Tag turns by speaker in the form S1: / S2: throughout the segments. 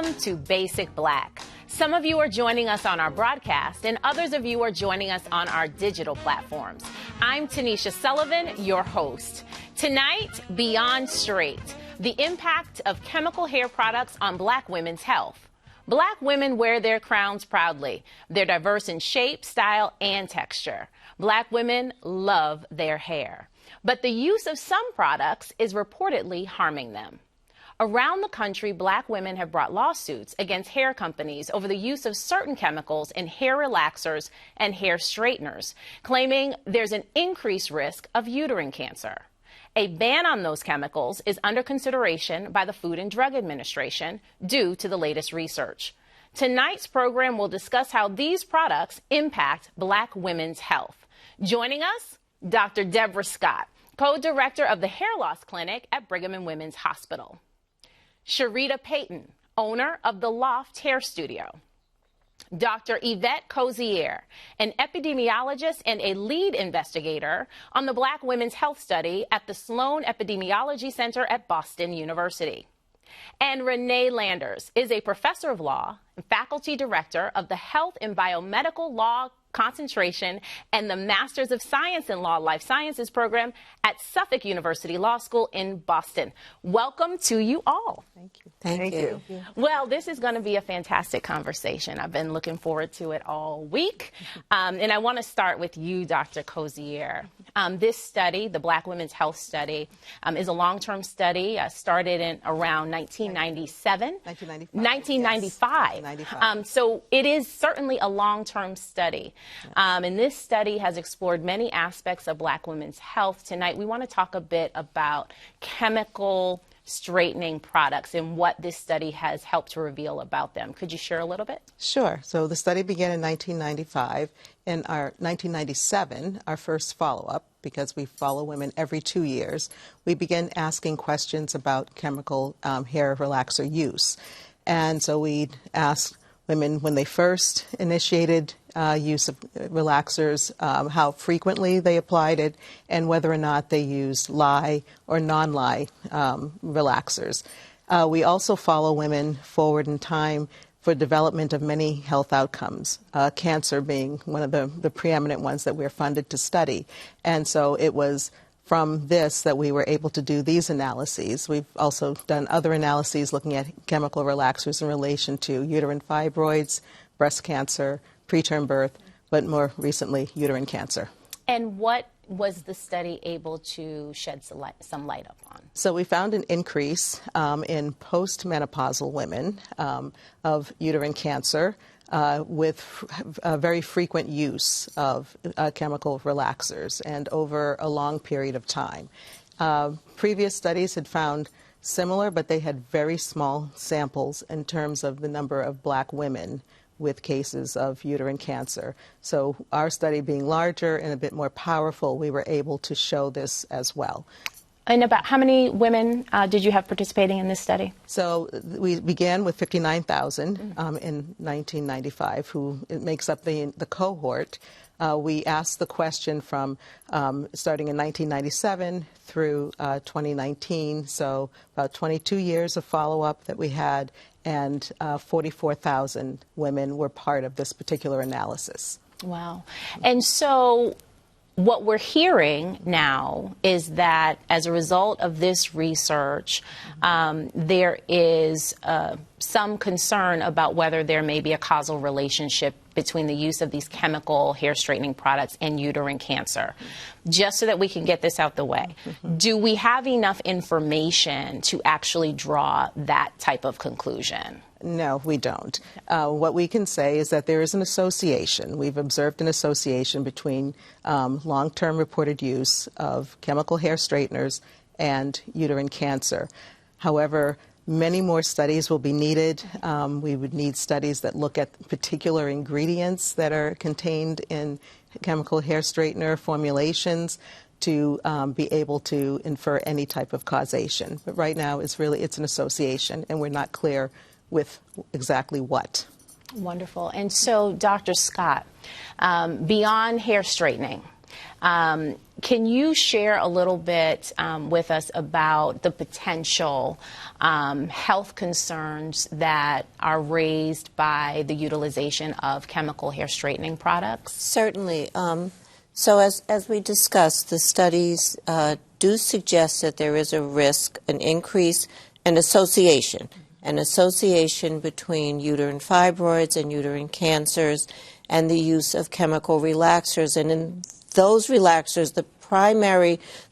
S1: Welcome to Basic Black. Some of you are joining us on our broadcast, and others of you are joining us on our digital platforms. I'm Tanisha Sullivan, your host. Tonight, Beyond Straight, the impact of chemical hair products on Black women's health. Black women wear their crowns proudly. They're diverse in shape, style, and texture. Black women love their hair. But the use of some products is reportedly harming them. Around the country, Black women have brought lawsuits against hair companies over the use of certain chemicals in hair relaxers and hair straighteners, claiming there's an increased risk of uterine cancer. A ban on those chemicals is under consideration by the Food and Drug Administration due to the latest research. Tonight's program will discuss how these products impact Black women's health. Joining us, Dr. Deborah Scott, co-director of the Hair Loss Clinic at Brigham and Women's Hospital. Sharita Payton, owner of the Loft Hair Studio. Dr. Yvette Cozier, an epidemiologist and a lead investigator on the Black Women's Health Study at the Sloan Epidemiology Center at Boston University. And Renee Landers is a professor of law and faculty director of the Health and Biomedical Law Concentration and the Masters of Science in Law Life Sciences program at Suffolk University Law School in Boston. Welcome to you all.
S2: Thank you.
S3: Thank you.
S1: Well, this is going to be a fantastic conversation. I've been looking forward to it all week. And I want to start with you, Dr. Cozier. This study, the Black Women's Health Study, is a long-term study, started in around 1997. 1995. Yes. So it is certainly a long-term study. And this study has explored many aspects of Black women's health. Tonight, we want to talk a bit about chemical straightening products and what this study has helped to reveal about them. Could you share a little bit?
S2: Sure. So the study began in 1995. In our 1997, our first follow-up, because we follow women every 2 years, we began asking questions about chemical hair relaxer use. And so we asked women when they first initiated use of relaxers, how frequently they applied it, and whether or not they used lye or non-lye relaxers. We also follow women forward in time for development of many health outcomes, cancer being one of the preeminent ones that we're funded to study. And so it was from this that we were able to do these analyses. We've also done other analyses looking at chemical relaxers in relation to uterine fibroids, breast cancer, preterm birth, but more recently, uterine cancer.
S1: And what was the study able to shed some light upon?
S2: So we found an increase in post-menopausal women of uterine cancer with very frequent use of chemical relaxers and over a long period of time. Previous studies had found similar, but they had very small samples in terms of the number of Black women with cases of uterine cancer. So our study being larger and a bit more powerful, we were able to show this as well.
S1: And about how many women did you have participating in this study?
S2: So we began with 59,000 in 1995, who it makes up the cohort. We asked the question from starting in 1997 through 2019, so about 22 years of follow-up that we had, and 44,000 women were part of this particular analysis.
S1: Wow. And so what we're hearing now is that as a result of this research, there is some concern about whether there may be a causal relationship between the use of these chemical hair straightening products and uterine cancer. Just so that we can get this out the way, do we have enough information to actually draw that type of conclusion?
S2: No, we don't. What we can say is that there is an association. We've observed an association between long-term reported use of chemical hair straighteners and uterine cancer. However, many more studies will be needed. We would need studies that look at particular ingredients that are contained in chemical hair straightener formulations to be able to infer any type of causation. But right now, it's an association, and we're not clear with exactly what.
S1: Wonderful. And so, Dr. Scott, beyond hair straightening, Can you share a little bit with us about the potential health concerns that are raised by the utilization of chemical hair straightening products?
S3: Certainly. So as we discussed, the studies do suggest that there is a risk, an increase, an association between uterine fibroids and uterine cancers and the use of chemical relaxers. And in those relaxers, the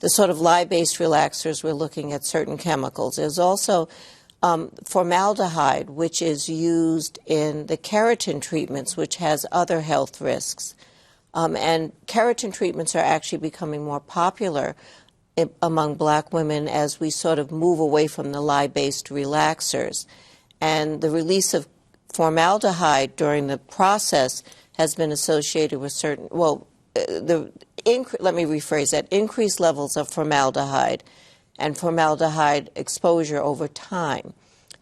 S3: sort of lye-based relaxers, we're looking at certain chemicals. There's also formaldehyde, which is used in the keratin treatments, which has other health risks. And keratin treatments are actually becoming more popular among black women as we sort of move away from the lye-based relaxers. And the release of formaldehyde during the process has been associated with certain, let me rephrase that, increased levels of formaldehyde and formaldehyde exposure over time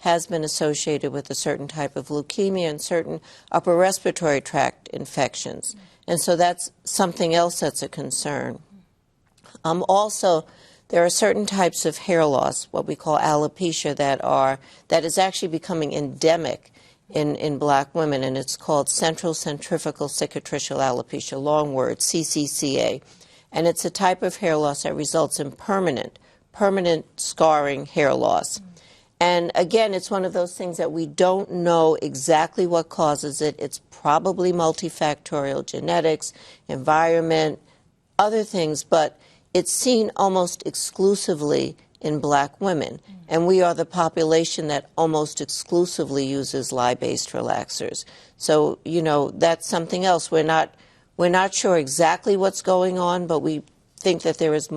S3: has been associated with a certain type of leukemia and certain upper respiratory tract infections. And so that's something else that's a concern. Also, there are certain types of hair loss, what we call alopecia, that is actually becoming endemic in black women, and it's called central centrifugal cicatricial alopecia, long word, CCCA. And it's a type of hair loss that results in permanent scarring hair loss. And again, it's one of those things that we don't know exactly what causes it. It's probably multifactorial, genetics, environment, other things, but it's seen almost exclusively in black women. And we are the population that almost exclusively uses lye-based relaxers. So, that's something else. We're not sure exactly what's going on, but we think that there is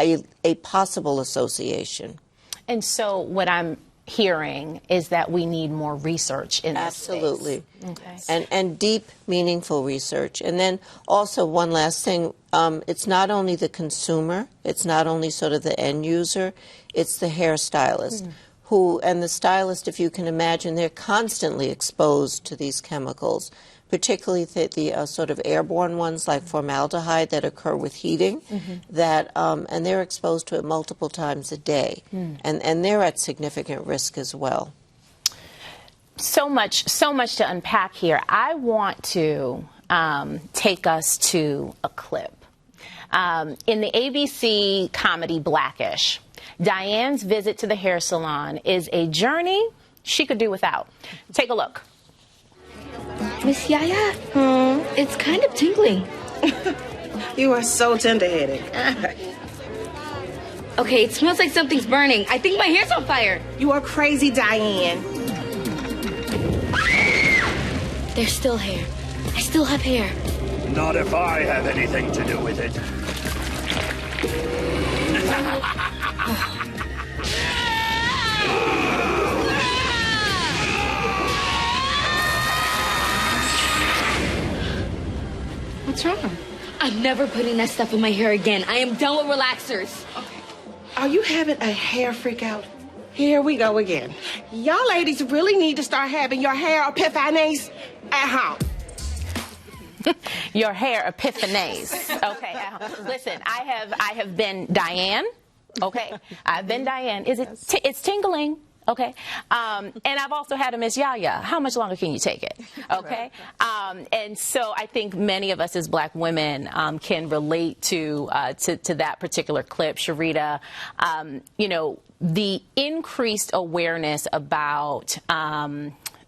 S3: a possible association.
S1: And so what I'm hearing is that we need more research in this space.
S3: Absolutely.
S1: Okay.
S3: And deep, meaningful research. And then also one last thing, it's not only the consumer, it's not only sort of the end user, it's the hairstylist. And the stylist, if you can imagine, they're constantly exposed to these chemicals, particularly the sort of airborne ones like formaldehyde that occur with heating, and they're exposed to it multiple times a day, and they're at significant risk as well.
S1: So much to unpack here. I want to take us to a clip. In the ABC comedy Blackish, Diane's visit to the hair salon is a journey she could do without. Take a look.
S4: Miss Yaya, it's kind of tingling.
S5: You are so tender-headed.
S4: Okay, it smells like something's burning. I think my hair's on fire.
S5: You are crazy, Diane.
S4: There's still hair. I still have hair.
S6: Not if I have anything to do with it.
S4: What's wrong? I'm never putting that stuff in my hair again. I am done with relaxers.
S5: Okay. Are you having a hair freak out? Here we go again. Y'all ladies really need to start having your hair epiphanies at home.
S1: Your hair epiphanies. Okay. Listen, I have been Diane. Okay. I've been Diane. It's tingling. Okay. And I've also had a Miss Yaya. How much longer can you take it? Okay. And so I think many of us as black women can relate to that particular clip. Sharita, the increased awareness about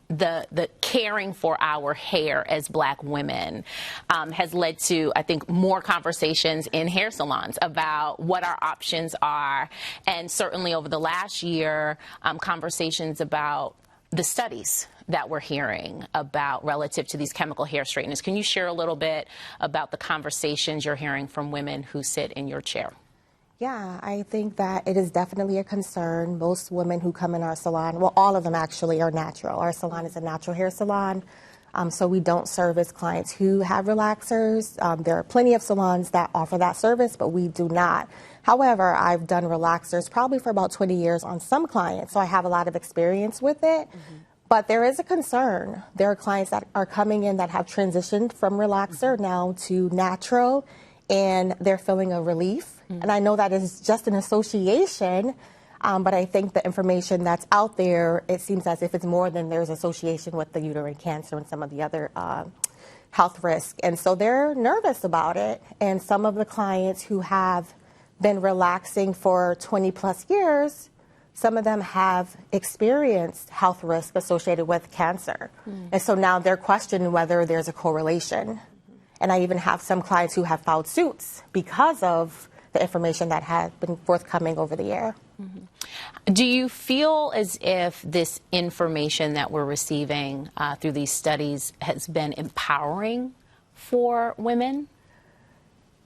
S1: the caring for our hair as black women has led to, I think, more conversations in hair salons about what our options are. And certainly over the last year, conversations about the studies that we're hearing about relative to these chemical hair straighteners. Can you share a little bit about the conversations you're hearing from women who sit in your chair?
S7: Yeah, I think that it is definitely a concern. Most women who come in our salon, well, all of them actually are natural. Our salon is a natural hair salon, so we don't service clients who have relaxers. There are plenty of salons that offer that service, but we do not. However, I've done relaxers probably for about 20 years on some clients, so I have a lot of experience with it. But there is a concern. There are clients that are coming in that have transitioned from relaxer now to natural. and they're feeling a relief. And I know that is just an association, but I think the information that's out there, it seems as if it's more than there's association with the uterine cancer and some of the other health risks. And so they're nervous about it. And some of the clients who have been relaxing for 20 plus years, some of them have experienced health risk associated with cancer. And so now they're questioning whether there's a correlation. And I even have some clients who have filed suits because of the information that has been forthcoming over the year.
S1: Do you feel as if this information that we're receiving through these studies has been empowering for women?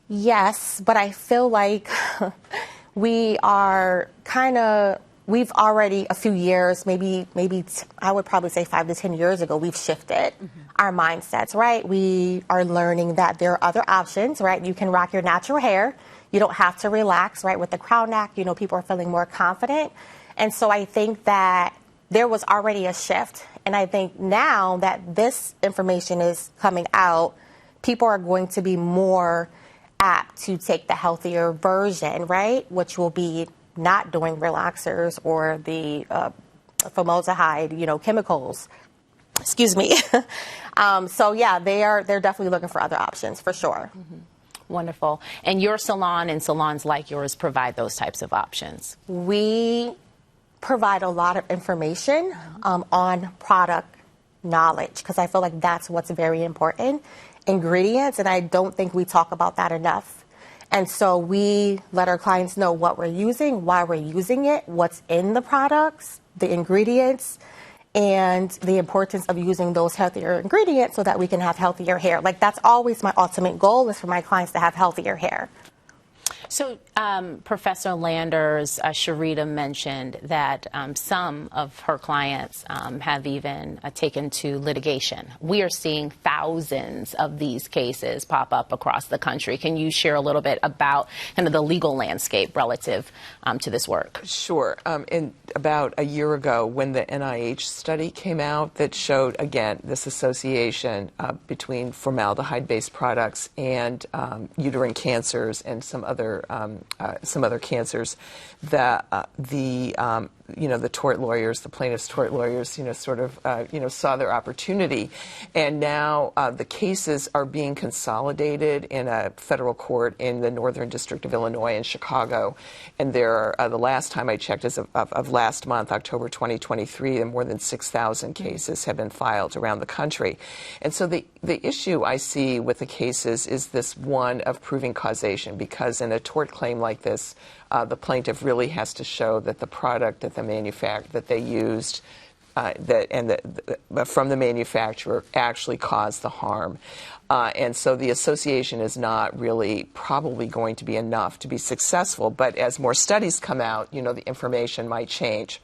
S7: Yes, but I feel like we are we've already a few years, maybe I would probably say 5 to 10 years ago, we've shifted our mindsets, right? We are learning that there are other options, right? You can rock your natural hair. You don't have to relax, right? With the crown neck, people are feeling more confident. And so I think that there was already a shift. And I think now that this information is coming out, people are going to be more apt to take the healthier version, right? Which will be not doing relaxers or the formaldehyde, chemicals. Excuse me. So yeah, they're definitely looking for other options for sure.
S1: Wonderful. And your salon and salons like yours provide those types of options?
S7: We provide a lot of information on product knowledge, because I feel like that's what's very important. Ingredients, and I don't think we talk about that enough. And so we let our clients know what we're using, why we're using it, what's in the products, the ingredients, and the importance of using those healthier ingredients so that we can have healthier hair. Like, that's always my ultimate goal, is for my clients to have healthier hair.
S1: So Professor Landers, Sharita mentioned that some of her clients have even taken to litigation. We are seeing thousands of these cases pop up across the country. Can you share a little bit about kind of the legal landscape relative to this work?
S8: Sure. About a year ago, when the NIH study came out that showed, again, this association between formaldehyde-based products and uterine cancers and some other cancers, that the tort lawyers, the plaintiffs' tort lawyers, saw their opportunity, and now the cases are being consolidated in a federal court in the Northern District of Illinois in Chicago, and there are, the last time I checked, as of last month, October 2023, and more than 6,000 cases have been filed around the country. And so the issue I see with the cases is this one of proving causation, because in a tort claim like this, the plaintiff really has to show that the product that that they used from the manufacturer actually caused the harm. And so the association is not really probably going to be enough to be successful. But as more studies come out, the information might change.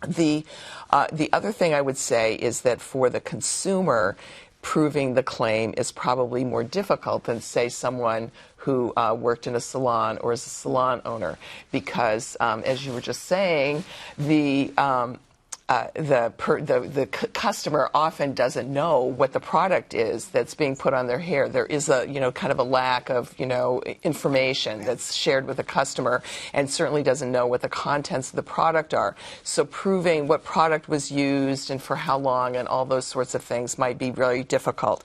S8: The other thing I would say is that for the consumer, proving the claim is probably more difficult than, say, someone who worked in a salon or is a salon owner, because, as you were just saying, the customer often doesn't know what the product is that's being put on their hair. There is a, kind of a lack of, information that's shared with the customer, and certainly doesn't know what the contents of the product are. So proving what product was used and for how long and all those sorts of things might be very difficult.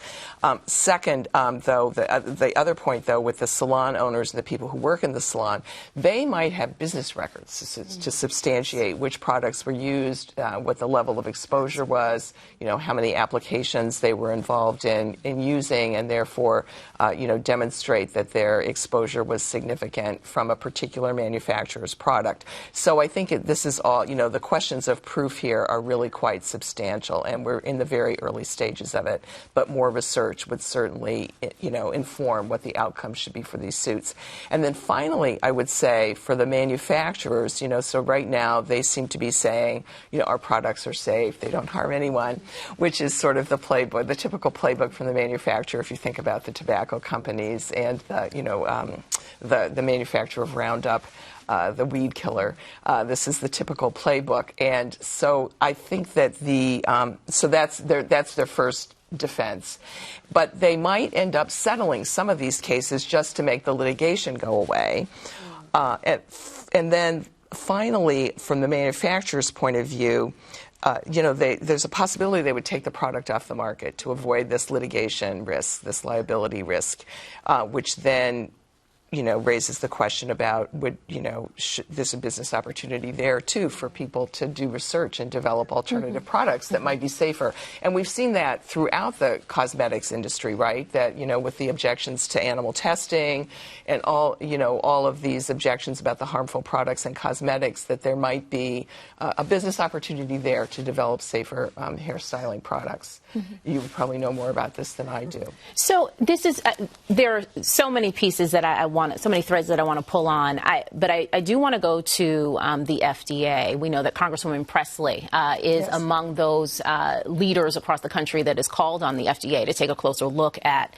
S8: Second, though, the other point, though, with the salon owners and the people who work in the salon, they might have business records to substantiate which products were used, what the level of exposure was, how many applications they were involved in using, and therefore, demonstrate that their exposure was significant from a particular manufacturer's product. So I think this is all, the questions of proof here are really quite substantial, and we're in the very early stages of it, but more research would certainly, inform what the outcome should be for these suits. And then finally, I would say for the manufacturers, so right now they seem to be saying, our products are safe, they don't harm anyone, which is sort of the playbook, the typical playbook from the manufacturer. If you think about the tobacco companies and the manufacturer of Roundup, the weed killer, this is the typical playbook. And so I think that so that's their first defense. But they might end up settling some of these cases just to make the litigation go away. And then finally, from the manufacturer's point of view, there's a possibility they would take the product off the market to avoid this litigation risk, this liability risk, which then raises the question about there's a business opportunity there too for people to do research and develop alternative products that might be safer. And we've seen that throughout the cosmetics industry, right? That with the objections to animal testing and all of these objections about the harmful products in cosmetics, that there might be a business opportunity there to develop safer hairstyling products. You would probably know more about this than I do.
S1: So this is there are so many pieces that I want, so many threads that I want to pull on. But I do want to go to the FDA. We know that Congresswoman Presley is among those leaders across the country that has called on the FDA to take a closer look at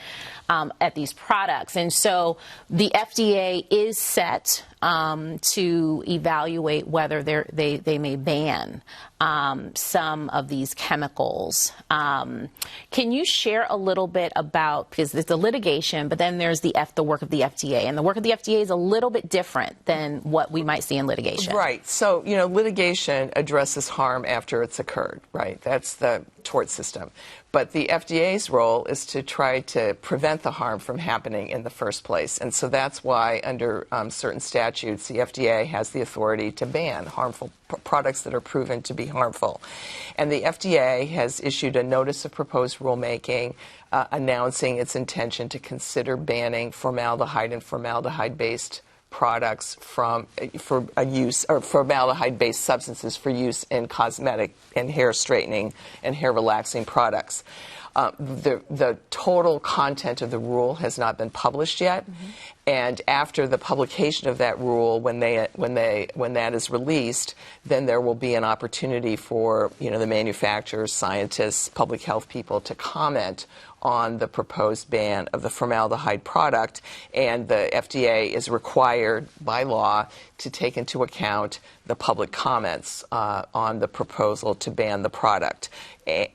S1: these products. And so the FDA is set to evaluate whether they may ban some of these chemicals. Can you share a little bit about, because there's the litigation, but then there's the work of the FDA, and the work of the FDA is a little bit different than what we might see in litigation.
S8: Right. So, litigation addresses harm after it's occurred, right? That's the tort system. But the FDA's role is to try to prevent the harm from happening in the first place. And so that's why under certain statutes, the FDA has the authority to ban harmful products that are proven to be harmful. And the FDA has issued a notice of proposed rulemaking announcing its intention to consider banning formaldehyde and formaldehyde-based products for a use, or formaldehyde-based substances for use in cosmetic and hair straightening and hair relaxing products. The total content of the rule has not been published yet, and after the publication of that rule, when that is released, then there will be an opportunity for the manufacturers, scientists, public health people to comment on the proposed ban of the formaldehyde product, and the FDA is required by law to take into account the public comments on the proposal to ban the product.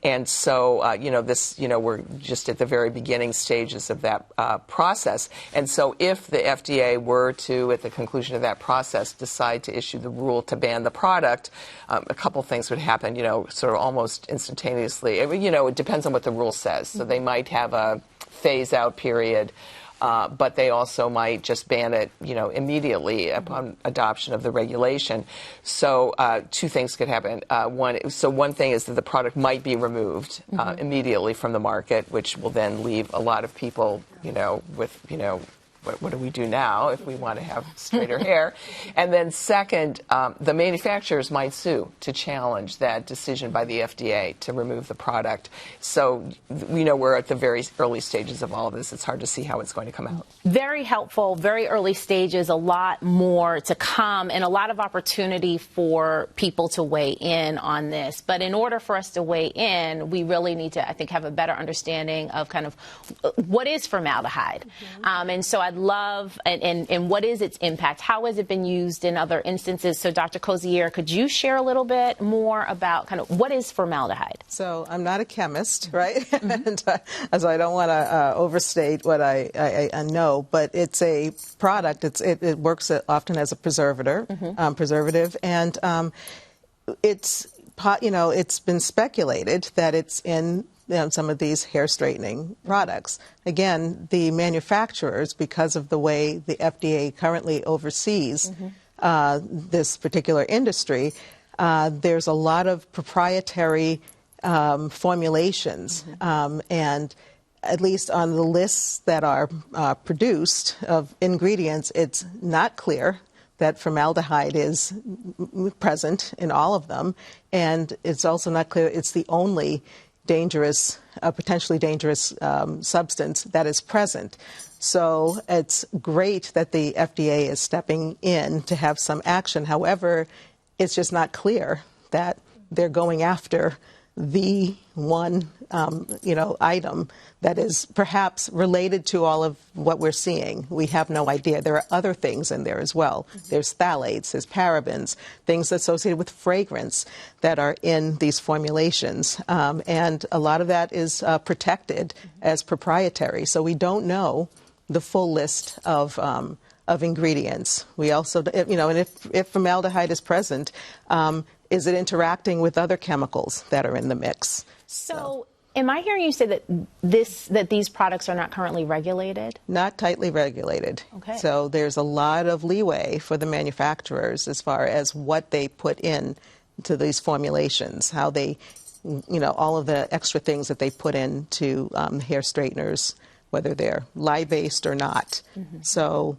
S8: And so, we're just at the very beginning stages of that process. And so if the FDA were to, at the conclusion of that process, decide to issue the rule to ban the product, a couple things would happen, sort of almost instantaneously. It depends on what the rule says. So they might have a phase-out period, but they also might just ban it, immediately upon adoption of the regulation. So two things could happen. One thing is that the product might be removed immediately from the market, which will then leave a lot of people, with, what do we do now if we want to have straighter hair? And then second, the manufacturers might sue to challenge that decision by the FDA to remove the product. So we're at the very early stages of all of this. It's hard to see how it's going to come out.
S1: Very helpful, very early stages, a lot more to come, and a lot of opportunity for people to weigh in on this. But in order for us to weigh in, we really need to, I think, have a better understanding of kind of what is formaldehyde. And so I'd love, and what is its impact? How has it been used in other instances? So Dr. Cozier, could you share a little bit more about kind of what is formaldehyde?
S2: So I'm not a chemist, right? And so I don't want to overstate what I know, but it's a product. It works often as a preservative, and it's been speculated that it's in some of these hair straightening products. Again, the manufacturers, because of the way the FDA currently oversees this particular industry, there's a lot of proprietary formulations, and at least on the lists that are produced of ingredients, it's not clear that formaldehyde is present in all of them, and it's also not clear it's the only dangerous, potentially dangerous substance that is present. So it's great that the FDA is stepping in to have some action. However, it's just not clear that they're going after the one, item that is perhaps related to all of what we're seeing. We have no idea. There are other things in there as well. There's phthalates, there's parabens, things associated with fragrance that are in these formulations. And a lot of that is protected as proprietary. So we don't know the full list of ingredients. We also, and if formaldehyde is present, is it interacting with other chemicals that are in the mix?
S1: So am I hearing you say that these products are not currently regulated?
S2: Not tightly regulated.
S1: Okay.
S2: So there's a lot of leeway for the manufacturers as far as what they put in to these formulations, how they, all of the extra things that they put into hair straighteners, whether they're lye-based or not. So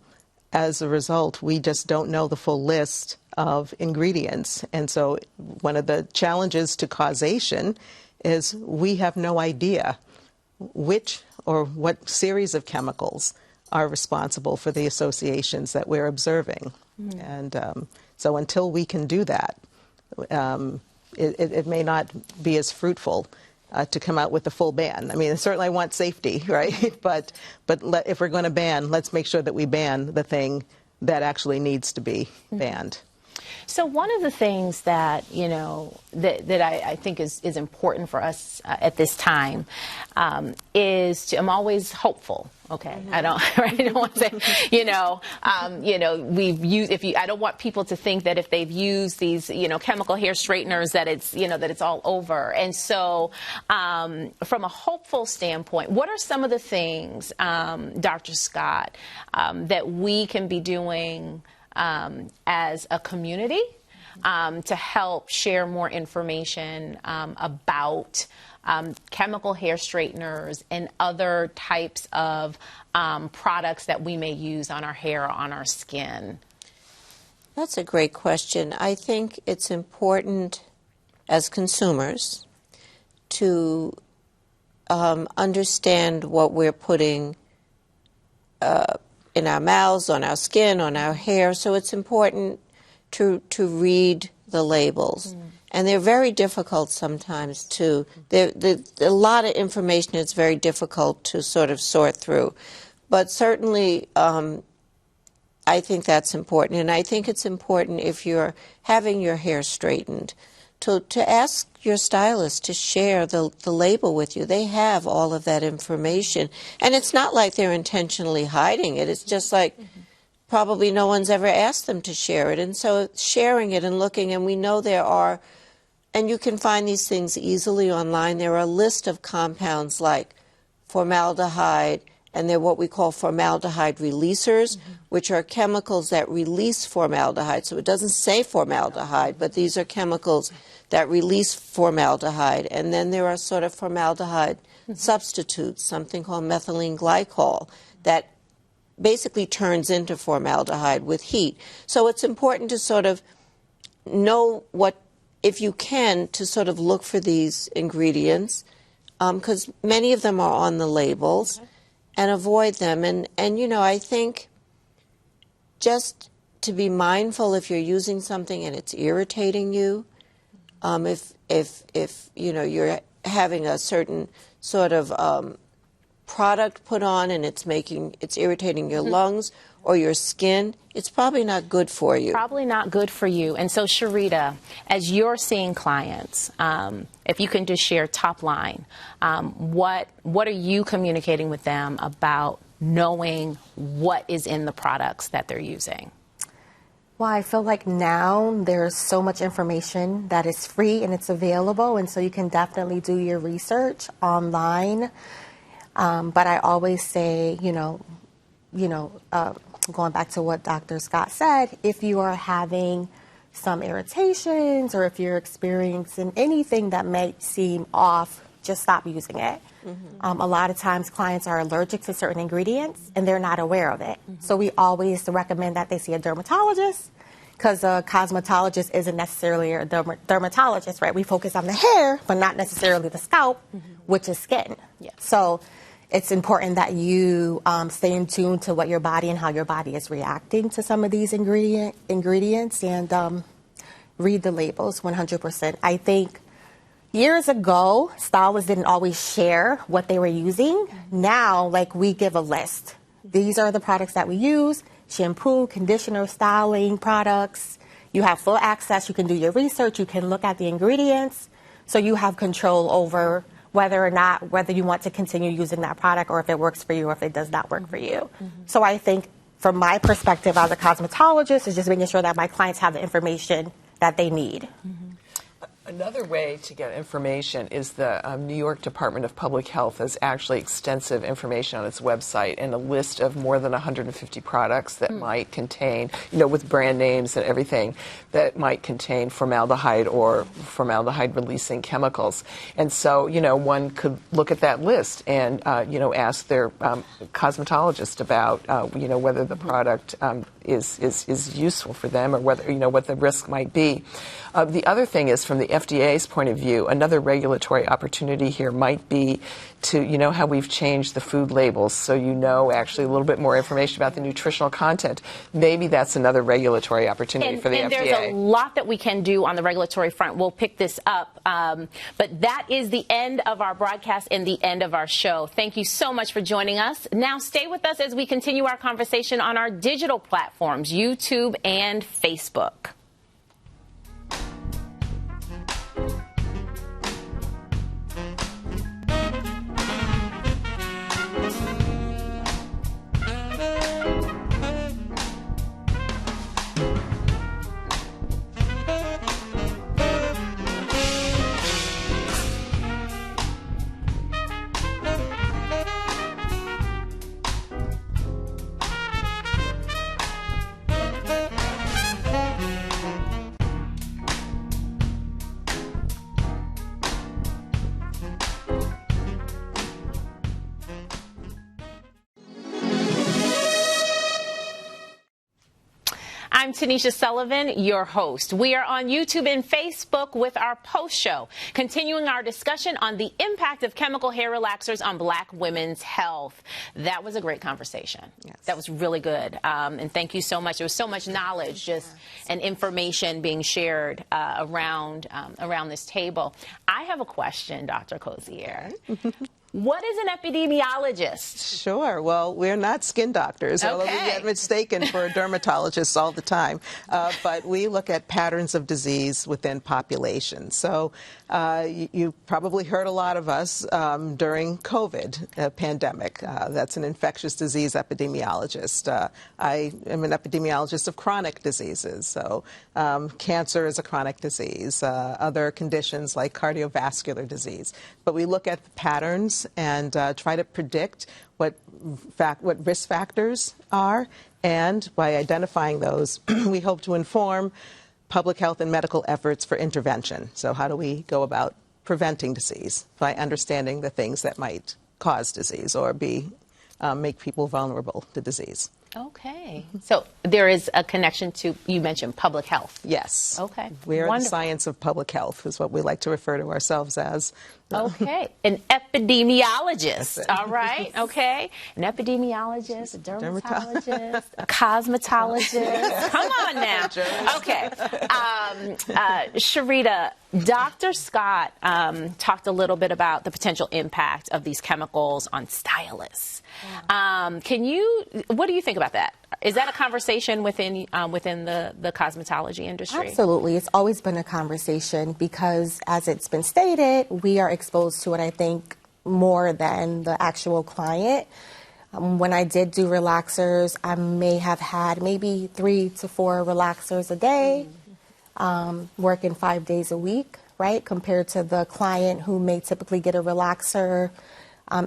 S2: as a result, we just don't know the full list of ingredients. And so one of the challenges to causation is we have no idea which or what series of chemicals are responsible for the associations that we're observing. And so until we can do that, it may not be as fruitful to come out with the full ban. I mean, certainly I want safety, right? but if we're going to ban, let's make sure that we ban the thing that actually needs to be banned.
S1: So one of the things that, that I think is important for us at this time is I'm always hopeful. Okay. I don't want to say, we've used, I don't want people to think that if they've used these, chemical hair straighteners that it's, that it's all over. And so from a hopeful standpoint, what are some of the things, Dr. Scott, that we can be doing as a community to help share more information about chemical hair straighteners and other types of products that we may use on our hair or on our skin?
S3: That's a great question. I think it's important as consumers to understand what we're putting in our mouths, on our skin, on our hair. So it's important to read the labels. And they're very difficult sometimes to, there's a lot of information it's very difficult to sort of sort through. But certainly I think that's important. And I think it's important if you're having your hair straightened to ask your stylist to share the label with you. They have all of that information. And it's not like they're intentionally hiding it. It's just like probably no one's ever asked them to share it. And so sharing it and looking, and we know there are, and you can find these things easily online, there are a list of compounds like formaldehyde, and they're what we call formaldehyde releasers, which are chemicals that release formaldehyde. So it doesn't say formaldehyde, but these are chemicals that release formaldehyde. And then there are sort of formaldehyde substitutes, something called methylene glycol, that basically turns into formaldehyde with heat. So it's important to sort of know what, if you can, to sort of look for these ingredients, because many of them are on the labels, and avoid them. And I think just to be mindful if you're using something and it's irritating you, if you're having a certain sort of product put on and it's irritating your lungs or your skin, it's probably not good for you.
S1: Probably not good for you. And so, Sharita, as you're seeing clients, if you can just share top line, what are you communicating with them about knowing what is in the products that they're using?
S7: Well, I feel like now there's so much information that is free and it's available, and so you can definitely do your research online. But I always say, going back to what Dr. Scott said, if you are having some irritations or if you're experiencing anything that may seem off, just stop using it. A lot of times clients are allergic to certain ingredients and they're not aware of it. So we always recommend that they see a dermatologist, because a cosmetologist isn't necessarily a dermatologist, right? We focus on the hair, but not necessarily the scalp, which is skin. So it's important that you stay in tune to what your body and how your body is reacting to some of these ingredients, and read the labels 100%. I think, Years ago, stylists didn't always share what they were using. Now, like, we give a list. These are the products that we use: shampoo, conditioner, styling products. You have full access. You can do your research. You can look at the ingredients. So you have control over whether you want to continue using that product, or if it works for you, or if it does not work for you. So I think, from my perspective as a cosmetologist, is just making sure that my clients have the information that they need.
S8: Another way to get information is the New York Department of Public Health has actually extensive information on its website and a list of more than 150 products that might contain, with brand names and everything, that might contain formaldehyde or formaldehyde-releasing chemicals. And so, one could look at that list and, ask their cosmetologist about, whether the product is useful for them, or whether, what the risk might be. The other thing is, from the FDA's point of view, another regulatory opportunity here might be to, how we've changed the food labels, so actually a little bit more information about the nutritional content. Maybe that's another regulatory opportunity for the FDA.
S1: And there's a lot that we can do on the regulatory front. We'll pick this up. But that is the end of our broadcast and the end of our show. Thank you so much for joining us. Now stay with us as we continue our conversation on our digital platforms, YouTube and Facebook. I'm Tanisha Sullivan, your host. We are on YouTube and Facebook with our post show, continuing our discussion on the impact of chemical hair relaxers on Black women's health. That was a great conversation. Yes. That was really good. And thank you so much. There was so much knowledge and information being shared around this table. I have a question, Dr. Cozier. What is an epidemiologist?
S2: Sure. Well, we're not skin doctors, although we get mistaken for dermatologists all the time. But we look at patterns of disease within populations. So you probably heard a lot of us during COVID pandemic. That's an infectious disease epidemiologist. I am an epidemiologist of chronic diseases. So cancer is a chronic disease, other conditions like cardiovascular disease. But we look at the patterns and try to predict what risk factors are, and by identifying those, we hope to inform public health and medical efforts for intervention. So how do we go about preventing disease? By understanding the things that might cause disease or make people vulnerable to disease.
S1: Okay. So there is a connection to, you mentioned public health.
S2: Yes.
S1: Okay.
S2: We are the science of public health is what we like to refer to ourselves as.
S1: Okay. An epidemiologist. All right. Okay. An epidemiologist, a dermatologist, a cosmetologist. Come on now. Okay. Sharita, Dr. Scott talked a little bit about the potential impact of these chemicals on stylists. What do you think about that? Is that a conversation within the cosmetology industry?
S7: Absolutely. It's always been a conversation because, as it's been stated, we are exposed to it, I think, more than the actual client. When I did do relaxers, I may have had maybe 3 to 4 relaxers a day, working 5 days a week, right? Compared to the client who may typically get a relaxer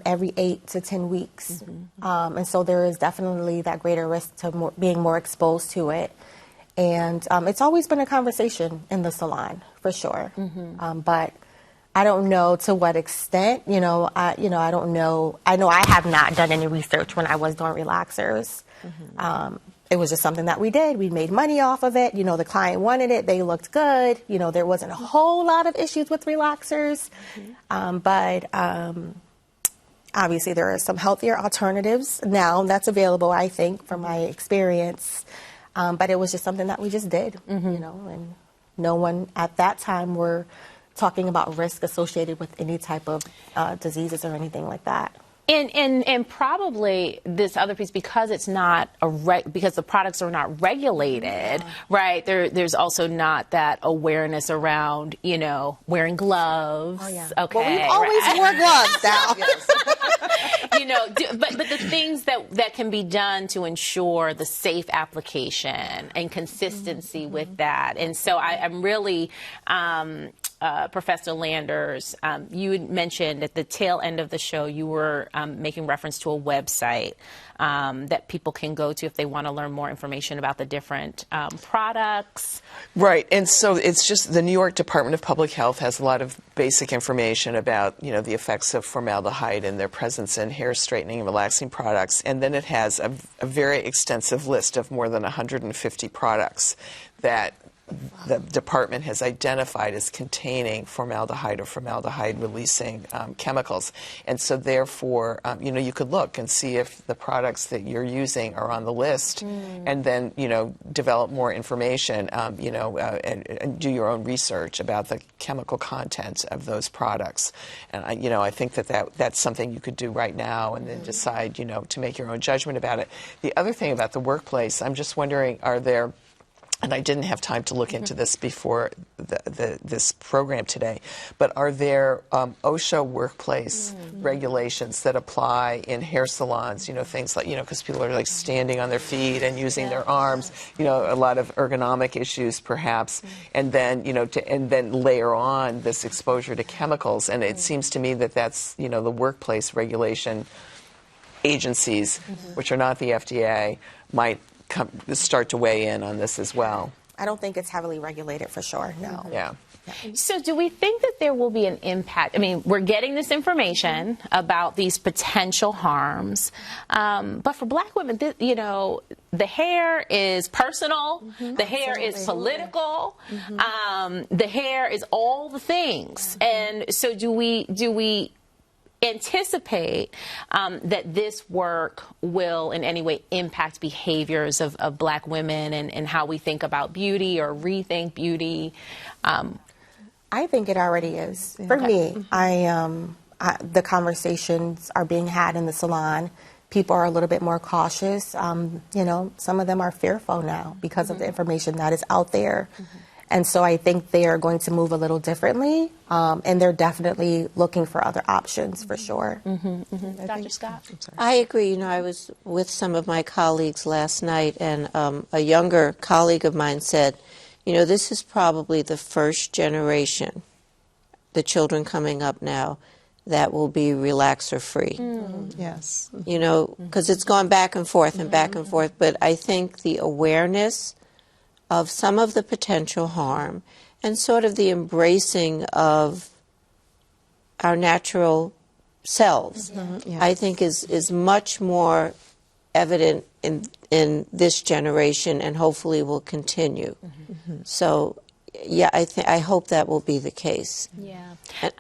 S7: every 8 to 10 weeks. And so there is definitely that greater risk to being more exposed to it. And it's always been a conversation in the salon, for sure. But I don't know to what extent, I don't know. I know I have not done any research when I was doing relaxers. It was just something that we did. We made money off of it. The client wanted it. They looked good. There wasn't a whole lot of issues with relaxers. But obviously, there are some healthier alternatives now that's available, I think, from my experience. But it was just something that we just did, and no one at that time were talking about risk associated with any type of diseases or anything like that.
S1: And probably this other piece, because it's not because the products are not regulated, right? There's also not that awareness around, wearing gloves.
S7: Oh, yeah.
S1: Okay.
S7: Well, we've always wore gloves now.
S1: But the things that can be done to ensure the safe application and consistency with that. And so I'm really, Professor Landers, you had mentioned at the tail end of the show, you were making reference to a website that people can go to if they want to learn more information about the different products.
S8: Right, and so it's just the New York Department of Public Health has a lot of basic information about, the effects of formaldehyde and their presence in hair straightening and relaxing products, and then it has a very extensive list of more than 150 products that the department has identified as containing formaldehyde or formaldehyde-releasing chemicals. And so therefore, you could look and see if the products that you're using are on the list and then, develop more information, and do your own research about the chemical content of those products. And, I think that's something you could do right now and then decide, to make your own judgment about it. The other thing about the workplace, I'm just wondering, are there... And I didn't have time to look into this before this program today, but are there OSHA workplace regulations that apply in hair salons? Things like, because people are like standing on their feet and using their arms, a lot of ergonomic issues perhaps, and then, and then layer on this exposure to chemicals. And it seems to me that that's, the workplace regulation agencies, which are not the FDA, might start to weigh in on this as well.
S7: I don't think it's heavily regulated for sure, no.
S8: Yeah.
S1: So do we think that there will be an impact? I mean, we're getting this information about these potential harms, but for Black women, the hair is personal, the hair is political, the hair is all the things. And so do we anticipate that this work will in any way impact behaviors of Black women and how we think about beauty or rethink beauty?
S7: I think it already is. For me, the conversations are being had in the salon. People are a little bit more cautious. Some of them are fearful now because of the information that is out there. And so I think they are going to move a little differently, and they're definitely looking for other options for sure.
S1: Dr. Scott?
S3: I agree. I was with some of my colleagues last night, and a younger colleague of mine said, this is probably the first generation, the children coming up now, that will be relaxer-free.
S2: Yes.
S3: Because it's gone back and forth and back and forth, but I think the awareness of some of the potential harm and sort of the embracing of our natural selves, I think is much more evident in this generation and hopefully will continue. So, yeah, I hope that will be the case.
S1: Yeah.
S3: And,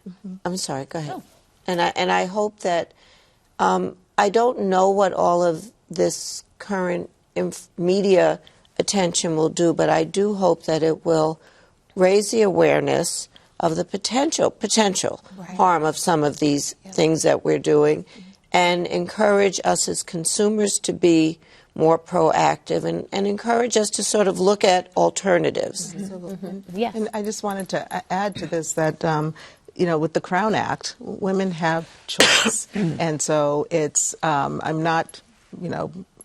S3: I'm sorry, go ahead. And I hope that, I don't know what all of this current media attention will do, but I do hope that it will raise the awareness of the potential harm of some of these things that we're doing and encourage us as consumers to be more proactive and encourage us to sort of look at alternatives.
S1: Yes.
S2: And I just wanted to add to this that with the Crown Act, women have choice. And so it's, I'm not,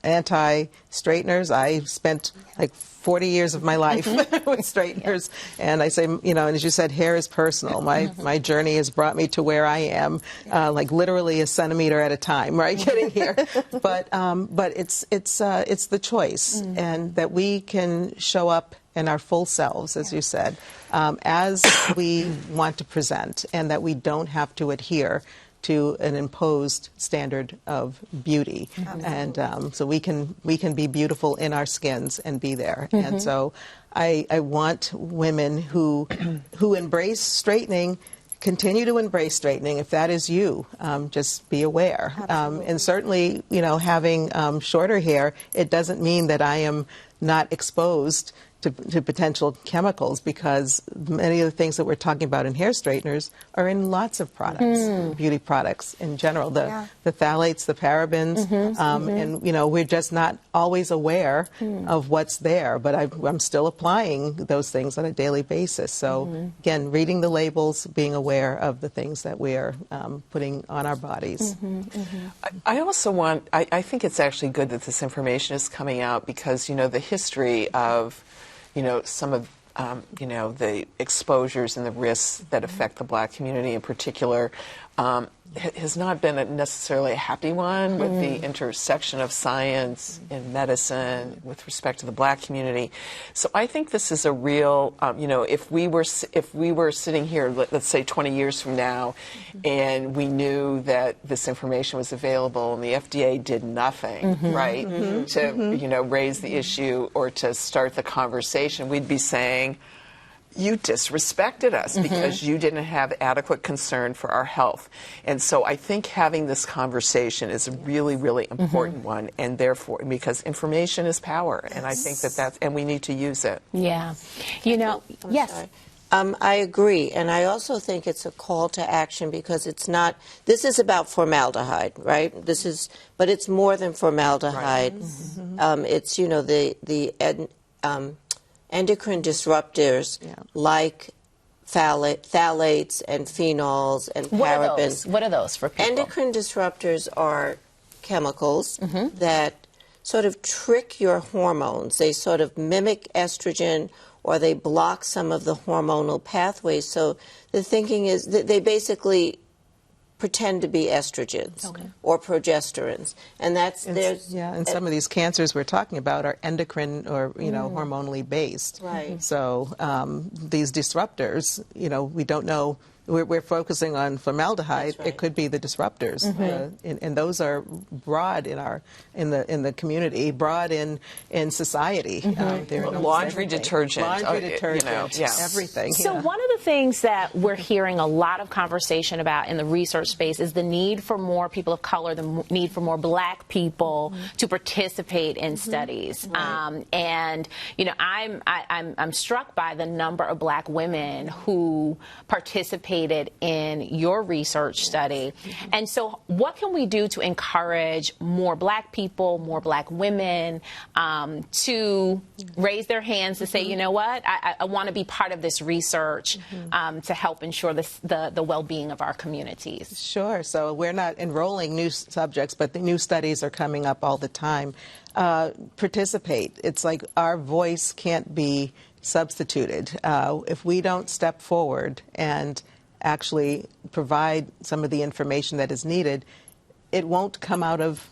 S2: anti-straighteners. I spent like 40 years of my life with straighteners. And I say, and as you said, hair is personal. My journey has brought me to where I am, like literally a centimeter at a time, right, getting here. But it's the choice, and that we can show up in our full selves, as you said, as we want to present, and that we don't have to adhere to an imposed standard of beauty. And so we can be beautiful in our skins and be there. And so I want women who embrace straightening, continue to embrace straightening. If that is you, just be aware. And certainly, having shorter hair, it doesn't mean that I am not exposed to potential chemicals, because many of the things that we're talking about in hair straighteners are in lots of products, beauty products in general, the phthalates, the parabens, and we're just not always aware of what's there, but I'm still applying those things on a daily basis. So again, reading the labels, being aware of the things that we are putting on our bodies.
S8: I also I think it's actually good that this information is coming out, because the history of some of the exposures and the risks that affect the Black community in particular has not been necessarily a happy one, with the intersection of science and medicine with respect to the Black community. So I think this is a real, if we were sitting here, let's say 20 years from now, and we knew that this information was available and the FDA did nothing, right, to raise the issue or to start the conversation, we'd be saying, you disrespected us because you didn't have adequate concern for our health. And so I think having this conversation is a really, really important one, and therefore, because information is power, and I think and we need to use it.
S1: Yeah. Yes.
S3: I agree, and I also think it's a call to action, because it's not, this is about formaldehyde, right? But it's more than formaldehyde. Right. It's, the endocrine disruptors like phthalates and phenols and parabens.
S1: What are those for people?
S3: Endocrine disruptors are chemicals that sort of trick your hormones. They sort of mimic estrogen, or they block some of the hormonal pathways. So the thinking is that they basically pretend to be estrogens or progesterones, and and
S2: some of these cancers we're talking about are endocrine or hormonally based.
S3: Right.
S2: So these disruptors, we don't know. We're focusing on formaldehyde. Right. It could be the disruptors, and those are broad in the community, broad in society.
S8: Laundry detergent,
S2: everything.
S1: So one of the things that we're hearing a lot of conversation about in the research space is the need for more people of color, the need for more Black people to participate in studies. Right. And I'm struck by the number of Black women who participated in your research study. And so what can we do to encourage more Black people, more Black women to raise their hands to say, you know what, I want to be part of this research to help ensure the well-being of our communities?
S2: Sure. So we're not enrolling new subjects, but the new studies are coming up all the time. Participate. It's like our voice can't be substituted. If we don't step forward and actually provide some of the information that is needed, it won't come out of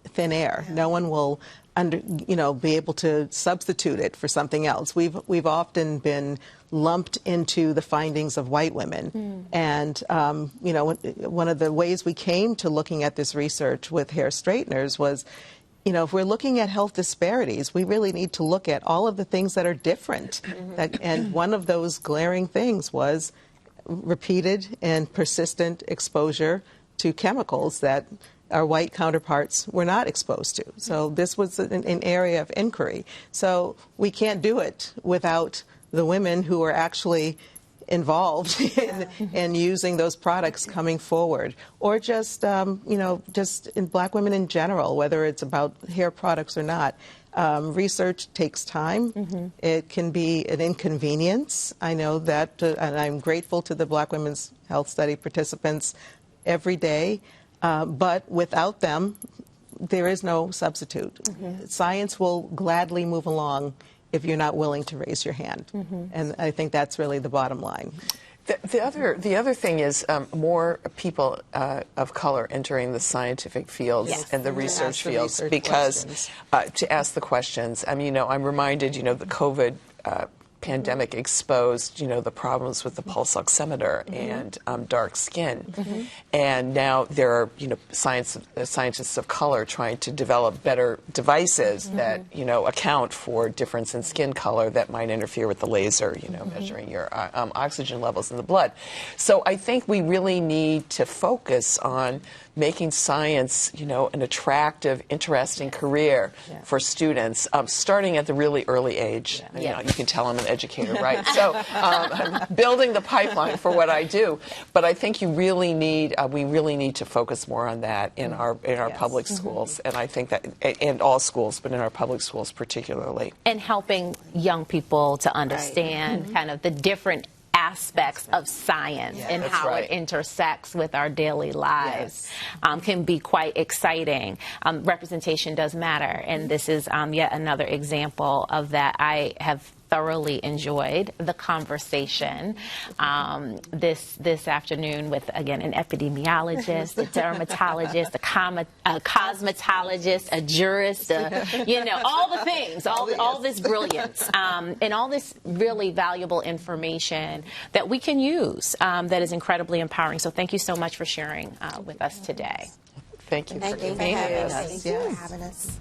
S2: thin air. No one will be able to substitute it for something else. We've often been lumped into the findings of white women. And, one of the ways we came to looking at this research with hair straighteners was, if we're looking at health disparities, we really need to look at all of the things that are different. And one of those glaring things was repeated and persistent exposure to chemicals that our white counterparts were not exposed to. So this was an area of inquiry. So we can't do it without the women who are actually involved in using those products coming forward, or just just in Black women in general, whether it's about hair products or not. Research takes time. It can be an inconvenience. I know that, and I'm grateful to the Black Women's Health Study participants every day. But without them, there is no substitute. Science will gladly move along if you're not willing to raise your hand. And I think that's really the bottom line.
S8: The other thing is more people of color entering the scientific fields and the research fields, because to ask the questions. I mean, I'm reminded, the COVID pandemic exposed, the problems with the pulse oximeter and dark skin. And now there are, scientists of color trying to develop better devices that, account for difference in skin color that might interfere with the laser, measuring your oxygen levels in the blood. So I think we really need to focus on making science, an attractive, interesting career for students, starting at the really early age. You can tell I'm an educator, right? So I'm building the pipeline for what I do. But I think we really need to focus more on that in our public schools, and I think that, and all schools, but in our public schools particularly.
S1: And helping young people to understand kind of the different aspects of science and how it intersects with our daily lives can be quite exciting. Representation does matter, and this is yet another example of that. I have thoroughly enjoyed the conversation this afternoon with, again, an epidemiologist, a dermatologist, a cosmetologist, a jurist, all the things, all this brilliance, and all this really valuable information that we can use that is incredibly empowering. So thank you so much for sharing with us today.
S8: Thank you for
S3: having us.
S7: Thank you for having us.